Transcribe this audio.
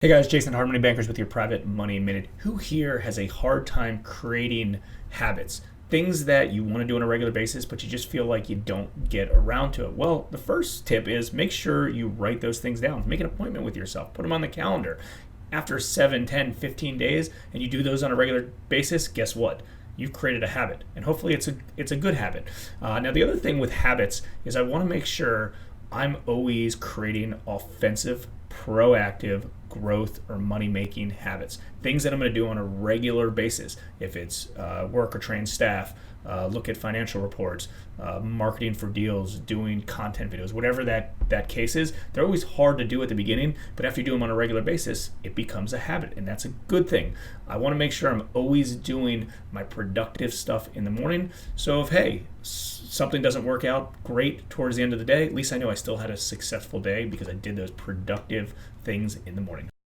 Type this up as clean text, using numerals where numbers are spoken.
Hey guys, Jason Harmony Bankers with your Private Money Minute. Who here has a hard time creating habits? Things that you want to do on a regular basis, but you just feel like you don't get around to it. Well, the first tip is make sure you write those things down. Make an appointment with yourself. Put them on the calendar. After 7, 10, 15 days, and you do those on a regular basis, guess what? You've created a habit, and hopefully it's a good habit. Now, the other thing with habits is I want to make sure I'm always creating offensive, proactive growth or money making habits, things that I'm going to do on a regular basis. If it's work or train staff, look at financial reports, marketing for deals, doing content videos, whatever that case is. They're always hard to do at the beginning, but after you do them on a regular basis, it becomes a habit, and that's a good thing. I want to make sure I'm always doing my productive stuff in the morning. So if something doesn't work out great towards the end of the day, at least I know I still had a successful day because I did those productive things in the morning.